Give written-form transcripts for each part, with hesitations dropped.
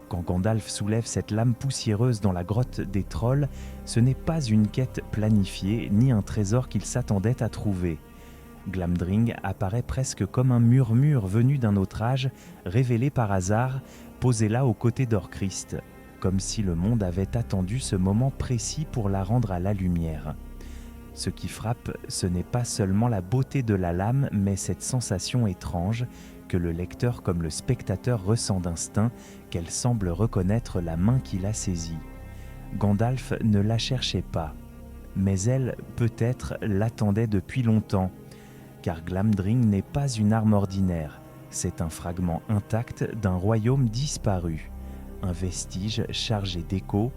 Quand Gandalf soulève cette lame poussiéreuse dans la grotte des trolls, ce n'est pas une quête planifiée, ni un trésor qu'il s'attendait à trouver. Glamdring apparaît presque comme un murmure venu d'un autre âge, révélé par hasard, posé là aux côtés d'Orcrist, comme si le monde avait attendu ce moment précis pour la rendre à la lumière. Ce qui frappe, ce n'est pas seulement la beauté de la lame, mais cette sensation étrange que le lecteur comme le spectateur ressent d'instinct, qu'elle semble reconnaître la main qui l'a saisie. Gandalf ne la cherchait pas, mais elle, peut-être, l'attendait depuis longtemps, car Glamdring n'est pas une arme ordinaire, c'est un fragment intact d'un royaume disparu, un vestige chargé d'échos,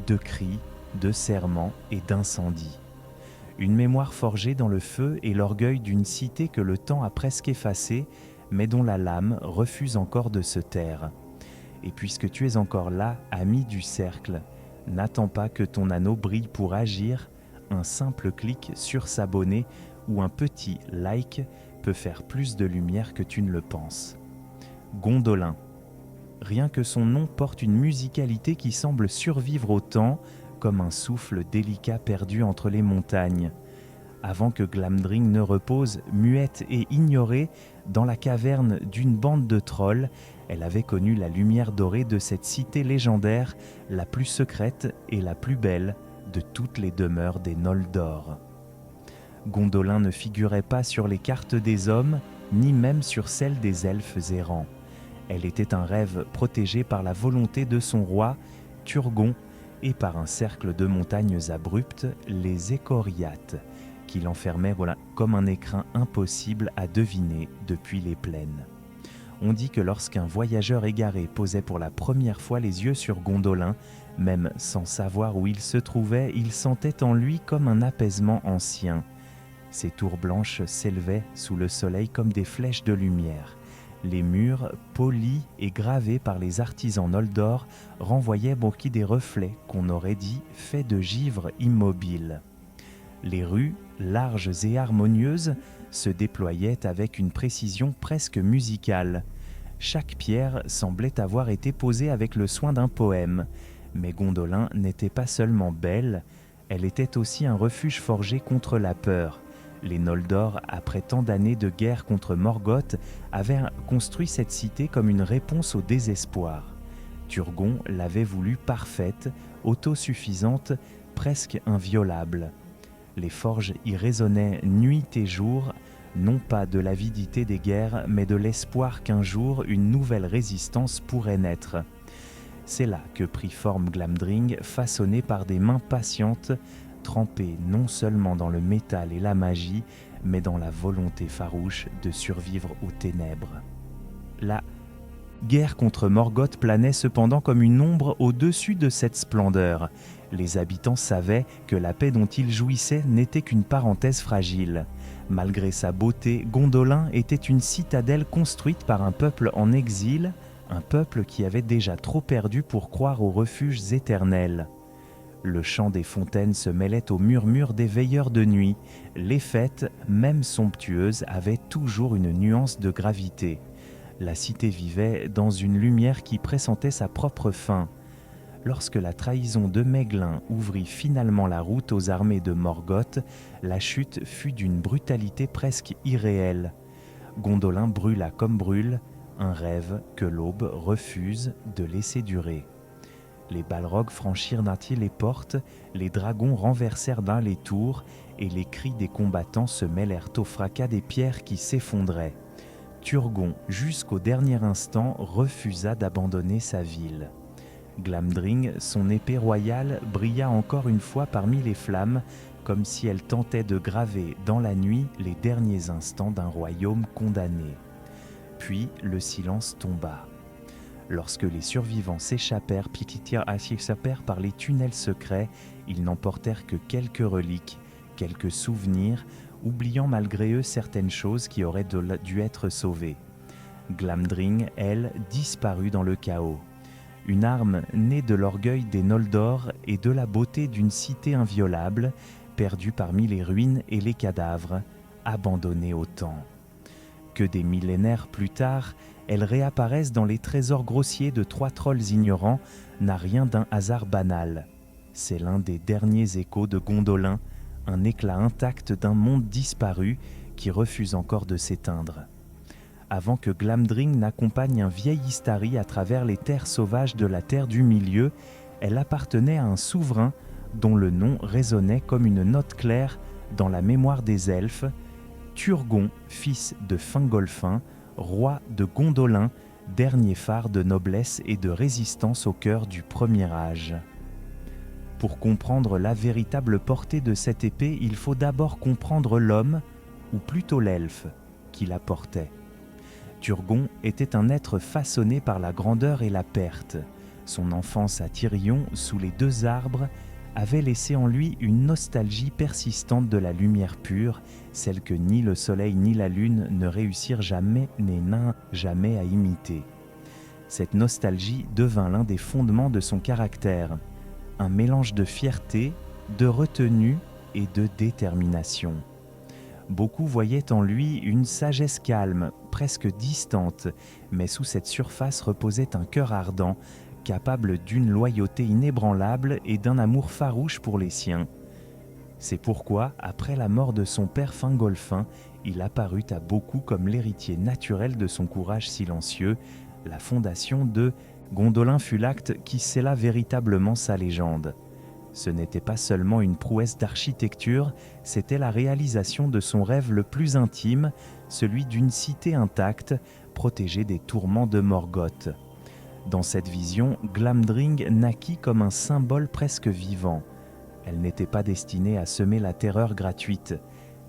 de cris, de serments et d'incendies. Une mémoire forgée dans le feu et l'orgueil d'une cité que le temps a presque effacée, mais dont la lame refuse encore de se taire. Et puisque tu es encore là, ami du cercle, n'attends pas que ton anneau brille pour agir, un simple clic sur s'abonner ou un petit like peut faire plus de lumière que tu ne le penses. Gondolin. Rien que son nom porte une musicalité qui semble survivre au temps, comme un souffle délicat perdu entre les montagnes. Avant que Glamdring ne repose, muette et ignorée, dans la caverne d'une bande de trolls, elle avait connu la lumière dorée de cette cité légendaire, la plus secrète et la plus belle de toutes les demeures des Noldor. Gondolin ne figurait pas sur les cartes des hommes, ni même sur celles des elfes errants. Elle était un rêve protégé par la volonté de son roi, Turgon, et par un cercle de montagnes abruptes, les Écoriates, qui l'enfermaient comme un écrin impossible à deviner depuis les plaines. On dit que lorsqu'un voyageur égaré posait pour la première fois les yeux sur Gondolin, même sans savoir où il se trouvait, il sentait en lui comme un apaisement ancien. Ces tours blanches s'élevaient sous le soleil comme des flèches de lumière. Les murs, polis et gravés par les artisans Noldor, renvoyaient des reflets qu'on aurait dit faits de givre immobile. Les rues, larges et harmonieuses, se déployaient avec une précision presque musicale. Chaque pierre semblait avoir été posée avec le soin d'un poème. Mais Gondolin n'était pas seulement belle, elle était aussi un refuge forgé contre la peur. Les Noldor, après tant d'années de guerre contre Morgoth, avaient construit cette cité comme une réponse au désespoir. Turgon l'avait voulue parfaite, autosuffisante, presque inviolable. Les forges y résonnaient nuit et jour, non pas de l'avidité des guerres, mais de l'espoir qu'un jour une nouvelle résistance pourrait naître. C'est là que prit forme Glamdring, façonné par des mains patientes, trempé non seulement dans le métal et la magie, mais dans la volonté farouche de survivre aux ténèbres. La guerre contre Morgoth planait cependant comme une ombre au-dessus de cette splendeur. Les habitants savaient que la paix dont ils jouissaient n'était qu'une parenthèse fragile. Malgré sa beauté, Gondolin était une citadelle construite par un peuple en exil, un peuple qui avait déjà trop perdu pour croire aux refuges éternels. Le chant des fontaines se mêlait au murmure des veilleurs de nuit. Les fêtes, même somptueuses, avaient toujours une nuance de gravité. La cité vivait dans une lumière qui pressentait sa propre fin. Lorsque la trahison de Maiglin ouvrit finalement la route aux armées de Morgoth, la chute fut d'une brutalité presque irréelle. Gondolin brûla comme brûle, un rêve que l'aube refuse de laisser durer. Les Balrogs franchirent d'un pied les portes, les dragons renversèrent d'un les tours, et les cris des combattants se mêlèrent au fracas des pierres qui s'effondraient. Turgon, jusqu'au dernier instant, refusa d'abandonner sa ville. Glamdring, son épée royale, brilla encore une fois parmi les flammes, comme si elle tentait de graver dans la nuit les derniers instants d'un royaume condamné. Puis le silence tomba. Lorsque les survivants s'échappèrent par les tunnels secrets, ils n'emportèrent que quelques reliques, quelques souvenirs, oubliant malgré eux certaines choses qui auraient dû être sauvées. Glamdring, elle, disparut dans le chaos. Une arme née de l'orgueil des Noldor et de la beauté d'une cité inviolable, perdue parmi les ruines et les cadavres, abandonnée au temps. que des millénaires plus tard, elles réapparaissent dans les trésors grossiers de 3 trolls ignorants n'a rien d'un hasard banal. C'est l'un des derniers échos de Gondolin, un éclat intact d'un monde disparu qui refuse encore de s'éteindre. Avant que Glamdring n'accompagne un vieil Istari à travers les terres sauvages de la Terre du Milieu, elle appartenait à un souverain dont le nom résonnait comme une note claire dans la mémoire des elfes, Turgon, fils de Fingolfin, roi de Gondolin, dernier phare de noblesse et de résistance au cœur du Premier Âge. Pour comprendre la véritable portée de cette épée, il faut d'abord comprendre l'homme, ou plutôt l'elfe, qui la portait. Turgon était un être façonné par la grandeur et la perte. Son enfance à Tirion, sous les 2 arbres, avait laissé en lui une nostalgie persistante de la lumière pure, celle que ni le soleil ni la lune ne réussirent jamais à imiter. Cette nostalgie devint l'un des fondements de son caractère, un mélange de fierté, de retenue et de détermination. Beaucoup voyaient en lui une sagesse calme, presque distante, mais sous cette surface reposait un cœur ardent, capable d'une loyauté inébranlable et d'un amour farouche pour les siens. C'est pourquoi, après la mort de son père Fingolfin, il apparut à beaucoup comme l'héritier naturel de son courage silencieux. La fondation de Gondolin fut l'acte qui scella véritablement sa légende. Ce n'était pas seulement une prouesse d'architecture, c'était la réalisation de son rêve le plus intime, celui d'une cité intacte, protégée des tourments de Morgoth. Dans cette vision, Glamdring naquit comme un symbole presque vivant. Elle n'était pas destinée à semer la terreur gratuite.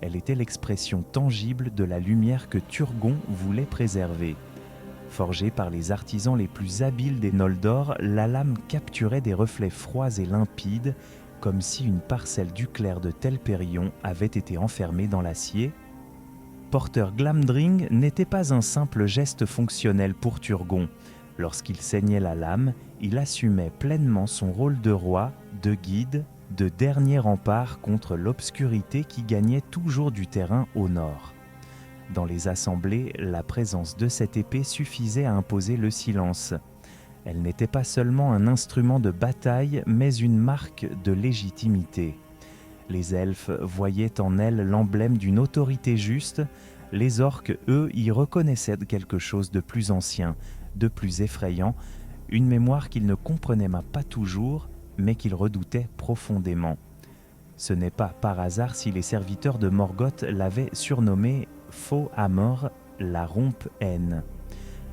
Elle était l'expression tangible de la lumière que Turgon voulait préserver. Forgée par les artisans les plus habiles des Noldor, la lame capturait des reflets froids et limpides, comme si une parcelle du clair de Telperion avait été enfermée dans l'acier. Porteur Glamdring n'était pas un simple geste fonctionnel pour Turgon. Lorsqu'il saignait la lame, il assumait pleinement son rôle de roi, de guide, de dernier rempart contre l'obscurité qui gagnait toujours du terrain au nord. Dans les assemblées, la présence de cette épée suffisait à imposer le silence. Elle n'était pas seulement un instrument de bataille, mais une marque de légitimité. Les elfes voyaient en elle l'emblème d'une autorité juste. Les orques, eux, y reconnaissaient quelque chose de plus ancien, de plus effrayant, une mémoire qu'ils ne comprenaient pas toujours, mais qu'ils redoutaient profondément. Ce n'est pas par hasard si les serviteurs de Morgoth l'avaient surnommé Faux Amor, la rompe-haine.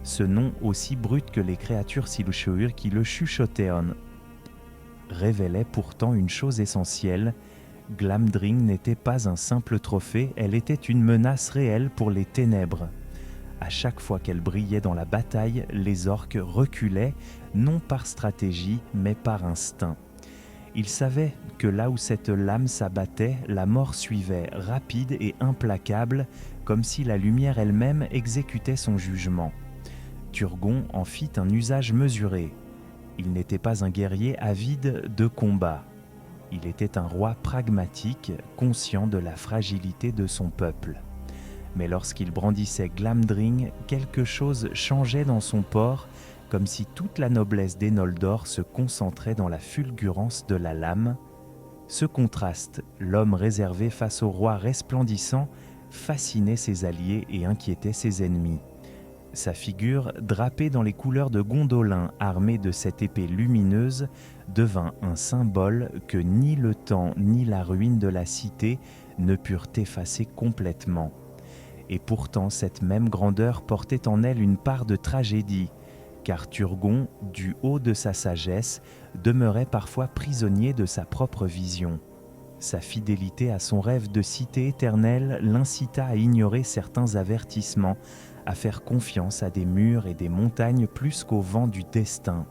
Ce nom, aussi brut que les créatures Silushur qui le chuchotaient, révélait pourtant une chose essentielle. Glamdring n'était pas un simple trophée, elle était une menace réelle pour les ténèbres. À chaque fois qu'elle brillait dans la bataille, les orques reculaient, non par stratégie, mais par instinct. Ils savaient que là où cette lame s'abattait, la mort suivait, rapide et implacable, comme si la lumière elle-même exécutait son jugement. Turgon en fit un usage mesuré. Il n'était pas un guerrier avide de combat. Il était un roi pragmatique, conscient de la fragilité de son peuple. Mais lorsqu'il brandissait Glamdring, quelque chose changeait dans son port, comme si toute la noblesse des Noldor se concentrait dans la fulgurance de la lame. Ce contraste, l'homme réservé face au roi resplendissant, fascinait ses alliés et inquiétait ses ennemis. Sa figure, drapée dans les couleurs de Gondolin, armée de cette épée lumineuse, devint un symbole que ni le temps ni la ruine de la cité ne purent effacer complètement. Et pourtant, cette même grandeur portait en elle une part de tragédie, car Turgon, du haut de sa sagesse, demeurait parfois prisonnier de sa propre vision. Sa fidélité à son rêve de cité éternelle l'incita à ignorer certains avertissements, à faire confiance à des murs et des montagnes plus qu'au vent du destin.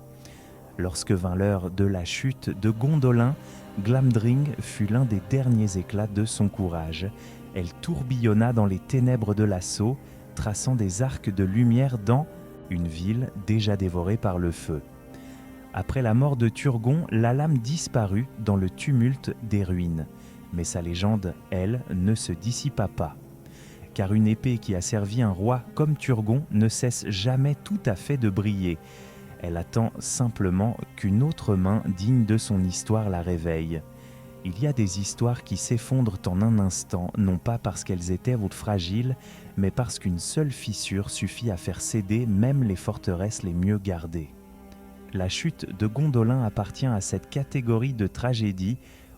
Lorsque vint l'heure de la chute de Gondolin, Glamdring fut l'un des derniers éclats de son courage. Elle tourbillonna dans les ténèbres de l'assaut, traçant des arcs de lumière dans une ville déjà dévorée par le feu. Après la mort de Turgon, la lame disparut dans le tumulte des ruines. Mais sa légende, elle, ne se dissipa pas. car une épée qui a servi un roi comme Turgon ne cesse jamais tout à fait de briller. Elle attend simplement qu'une autre main digne de son histoire la réveille. Il y a des histoires qui s'effondrent en un instant, non pas parce qu'elles étaient fragiles, mais parce qu'une seule fissure suffit à faire céder même les forteresses les mieux gardées. La chute de Gondolin appartient à cette catégorie de tragédies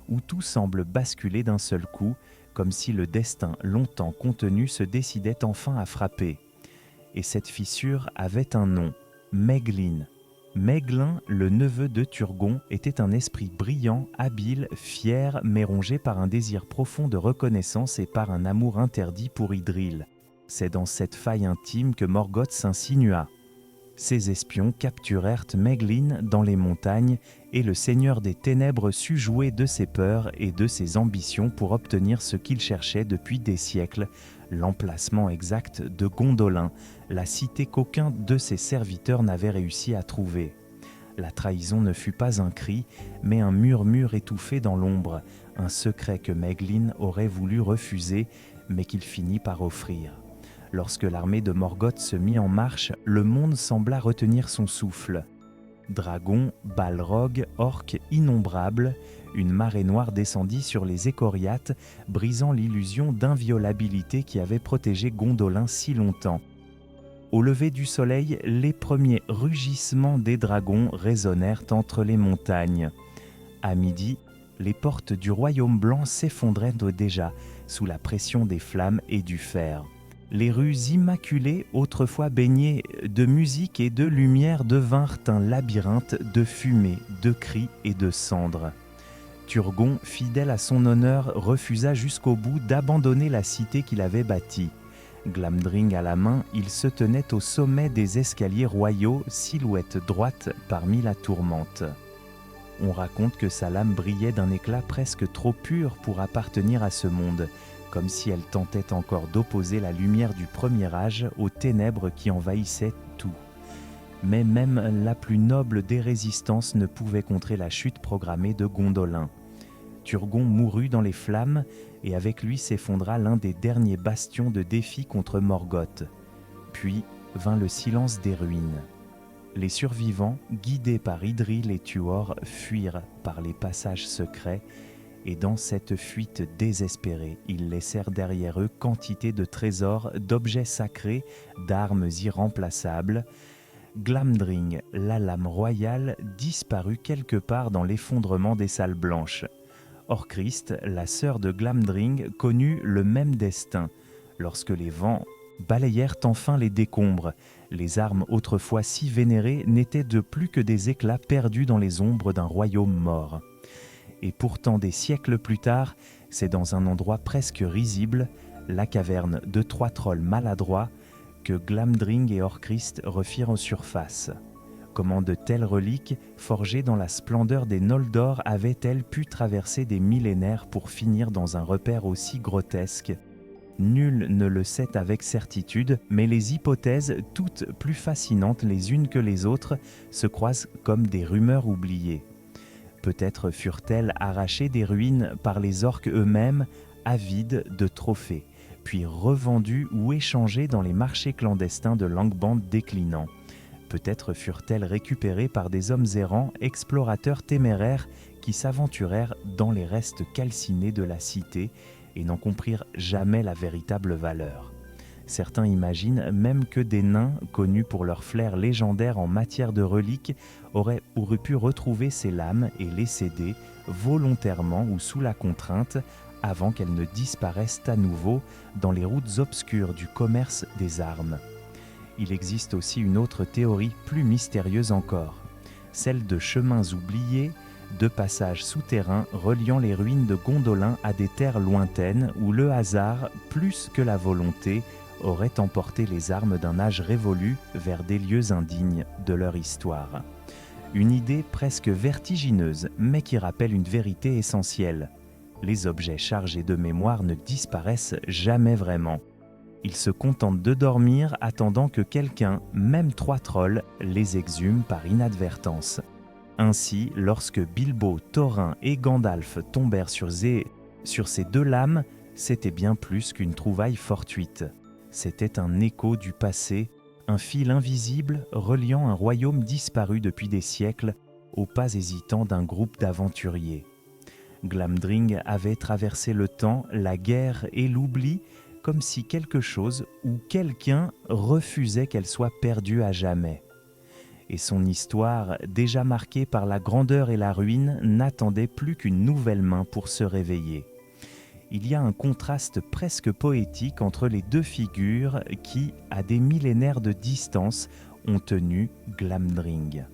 où tout semble basculer d'un seul coup, comme si le destin longtemps contenu se décidait enfin à frapper. Et cette fissure avait un nom, Maeglin. Maeglin, le neveu de Turgon, était un esprit brillant, habile, fier, mais rongé par un désir profond de reconnaissance et par un amour interdit pour Idril. C'est dans cette faille intime que Morgoth s'insinua. Ces espions capturèrent Maeglin dans les montagnes et le Seigneur des Ténèbres sut jouer de ses peurs et de ses ambitions pour obtenir ce qu'il cherchait depuis des siècles, l'emplacement exact de Gondolin, la cité qu'aucun de ses serviteurs n'avait réussi à trouver. La trahison ne fut pas un cri, mais un murmure étouffé dans l'ombre, un secret que Maeglin aurait voulu refuser, mais qu'il finit par offrir. Lorsque l'armée de Morgoth se mit en marche, le monde sembla retenir son souffle. Dragons, balrogs, orques innombrables, une marée noire descendit sur les Écoriates, brisant l'illusion d'inviolabilité qui avait protégé Gondolin si longtemps. Au lever du soleil, les premiers rugissements des dragons résonnèrent entre les montagnes. À midi, les portes du royaume blanc s'effondraient déjà, sous la pression des flammes et du fer. Les rues immaculées, autrefois baignées de musique et de lumière, devinrent un labyrinthe de fumée, de cris et de cendres. Turgon, fidèle à son honneur, refusa jusqu'au bout d'abandonner la cité qu'il avait bâtie. Glamdring à la main, il se tenait au sommet des escaliers royaux, silhouette droite parmi la tourmente. On raconte que sa lame brillait d'un éclat presque trop pur pour appartenir à ce monde, comme si elle tentait encore d'opposer la lumière du premier âge aux ténèbres qui envahissaient tout. Mais même la plus noble des résistances ne pouvait contrer la chute programmée de Gondolin. Turgon mourut dans les flammes et avec lui s'effondra l'un des derniers bastions de défi contre Morgoth. Puis vint le silence des ruines. Les survivants, guidés par Idril et Tuor, fuirent par les passages secrets et dans cette fuite désespérée, ils laissèrent derrière eux quantité de trésors, d'objets sacrés, d'armes irremplaçables. Glamdring, la lame royale, disparut quelque part dans l'effondrement des salles blanches. Orcrist, la sœur de Glamdring, connut le même destin. Lorsque les vents balayèrent enfin les décombres, les armes autrefois si vénérées n'étaient de plus que des éclats perdus dans les ombres d'un royaume mort. Et pourtant des siècles plus tard, c'est dans un endroit presque risible, la caverne de 3 trolls maladroits, que Glamdring et Orcrist refirent surface. Comment de telles reliques, forgées dans la splendeur des Noldor, avaient-elles pu traverser des millénaires pour finir dans un repère aussi grotesque ? Nul ne le sait avec certitude, mais les hypothèses, toutes plus fascinantes les unes que les autres, se croisent comme des rumeurs oubliées. Peut-être furent-elles arrachées des ruines par les orques eux-mêmes, avides de trophées, puis revendues ou échangées dans les marchés clandestins de Langband déclinants. Peut-être furent-elles récupérées par des hommes errants, explorateurs téméraires, qui s'aventurèrent dans les restes calcinés de la cité et n'en comprirent jamais la véritable valeur. Certains imaginent même que des nains, connus pour leur flair légendaire en matière de reliques, auraient pu retrouver ces lames et les céder, volontairement ou sous la contrainte, avant qu'elles ne disparaissent à nouveau dans les routes obscures du commerce des armes. Il existe aussi une autre théorie plus mystérieuse encore, celle de chemins oubliés, de passages souterrains reliant les ruines de Gondolin à des terres lointaines où le hasard, plus que la volonté, aurait emporté les armes d'un âge révolu vers des lieux indignes de leur histoire. Une idée presque vertigineuse, mais qui rappelle une vérité essentielle. Les objets chargés de mémoire ne disparaissent jamais vraiment. Ils se contentent de dormir, attendant que quelqu'un, même 3 trolls, les exhume par inadvertance. Ainsi, lorsque Bilbo, Thorin et Gandalf tombèrent sur ces 2 lames, c'était bien plus qu'une trouvaille fortuite. C'était un écho du passé, un fil invisible reliant un royaume disparu depuis des siècles aux pas hésitants d'un groupe d'aventuriers. Glamdring avait traversé le temps, la guerre et l'oubli, comme si quelque chose ou quelqu'un refusait qu'elle soit perdue à jamais. Et son histoire, déjà marquée par la grandeur et la ruine, n'attendait plus qu'une nouvelle main pour se réveiller. Il y a un contraste presque poétique entre les deux figures qui, à des millénaires de distance, ont tenu Glamdring.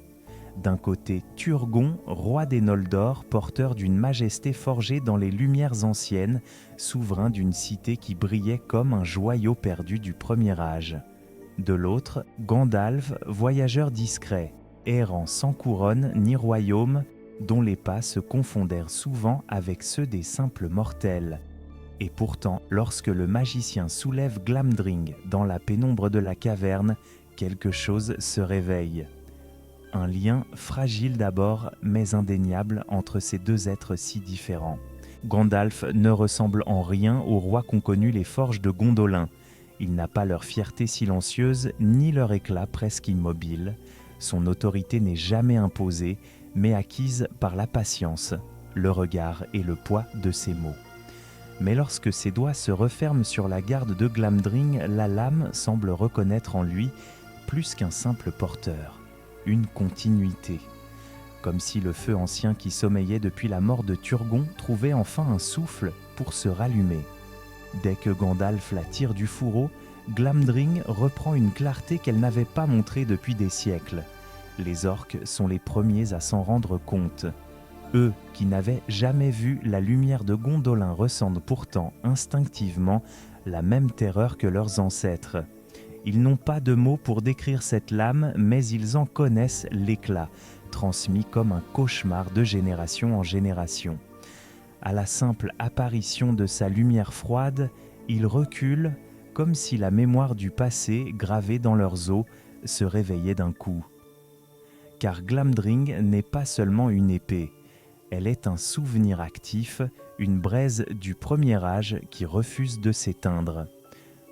D'un côté, Turgon, roi des Noldor, porteur d'une majesté forgée dans les lumières anciennes, souverain d'une cité qui brillait comme un joyau perdu du premier âge. De l'autre, Gandalf, voyageur discret, errant sans couronne ni royaume, dont les pas se confondèrent souvent avec ceux des simples mortels. Et pourtant, lorsque le magicien soulève Glamdring dans la pénombre de la caverne, quelque chose se réveille. Un lien fragile d'abord, mais indéniable entre ces deux êtres si différents. Gandalf ne ressemble en rien aux rois qu'ont connus les forges de Gondolin. Il n'a pas leur fierté silencieuse, ni leur éclat presque immobile. Son autorité n'est jamais imposée, mais acquise par la patience, le regard et le poids de ses mots. Mais lorsque ses doigts se referment sur la garde de Glamdring, la lame semble reconnaître en lui plus qu'un simple porteur, une continuité. Comme si le feu ancien qui sommeillait depuis la mort de Turgon trouvait enfin un souffle pour se rallumer. Dès que Gandalf la tire du fourreau, Glamdring reprend une clarté qu'elle n'avait pas montrée depuis des siècles. Les orques sont les premiers à s'en rendre compte. Eux, qui n'avaient jamais vu la lumière de Gondolin, ressentent pourtant instinctivement la même terreur que leurs ancêtres. Ils n'ont pas de mots pour décrire cette lame, mais ils en connaissent l'éclat, transmis comme un cauchemar de génération en génération. À la simple apparition de sa lumière froide, ils reculent comme si la mémoire du passé, gravée dans leurs os, se réveillait d'un coup. Car Glamdring n'est pas seulement une épée, elle est un souvenir actif, une braise du premier âge qui refuse de s'éteindre.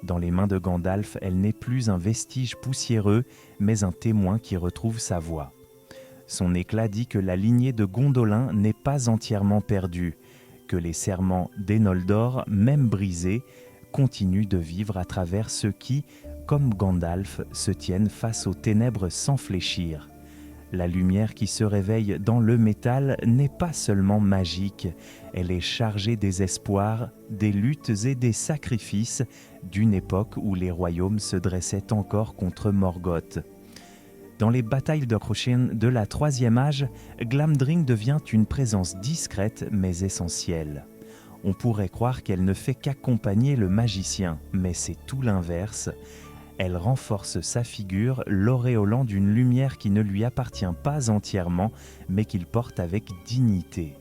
Dans les mains de Gandalf, elle n'est plus un vestige poussiéreux, mais un témoin qui retrouve sa voix. Son éclat dit que la lignée de Gondolin n'est pas entièrement perdue, que les serments des Noldor, même brisés, continuent de vivre à travers ceux qui, comme Gandalf, se tiennent face aux ténèbres sans fléchir. La lumière qui se réveille dans le métal n'est pas seulement magique, elle est chargée des espoirs, des luttes et des sacrifices d'une époque où les royaumes se dressaient encore contre Morgoth. Dans les batailles d'Ochrochin de la Troisième Âge, Glamdring devient une présence discrète mais essentielle. On pourrait croire qu'elle ne fait qu'accompagner le magicien, mais c'est tout l'inverse. Elle renforce sa figure, l'auréolant d'une lumière qui ne lui appartient pas entièrement, mais qu'il porte avec dignité.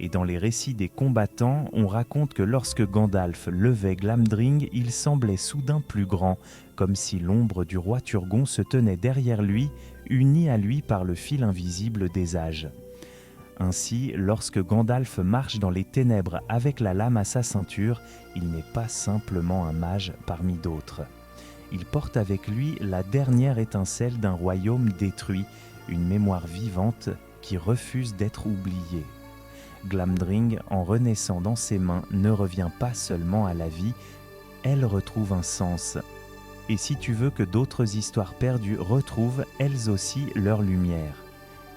Et dans les récits des combattants, on raconte que lorsque Gandalf levait Glamdring, il semblait soudain plus grand, comme si l'ombre du roi Turgon se tenait derrière lui, unie à lui par le fil invisible des âges. Ainsi, lorsque Gandalf marche dans les ténèbres avec la lame à sa ceinture, il n'est pas simplement un mage parmi d'autres. Il porte avec lui la dernière étincelle d'un royaume détruit, une mémoire vivante qui refuse d'être oubliée. Glamdring, en renaissant dans ses mains, ne revient pas seulement à la vie, elle retrouve un sens. Et si tu veux que d'autres histoires perdues retrouvent elles aussi leur lumière,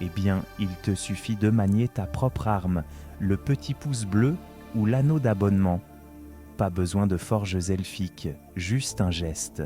eh bien, il te suffit de manier ta propre arme, le petit pouce bleu ou l'anneau d'abonnement. Pas besoin de forges elfiques, juste un geste.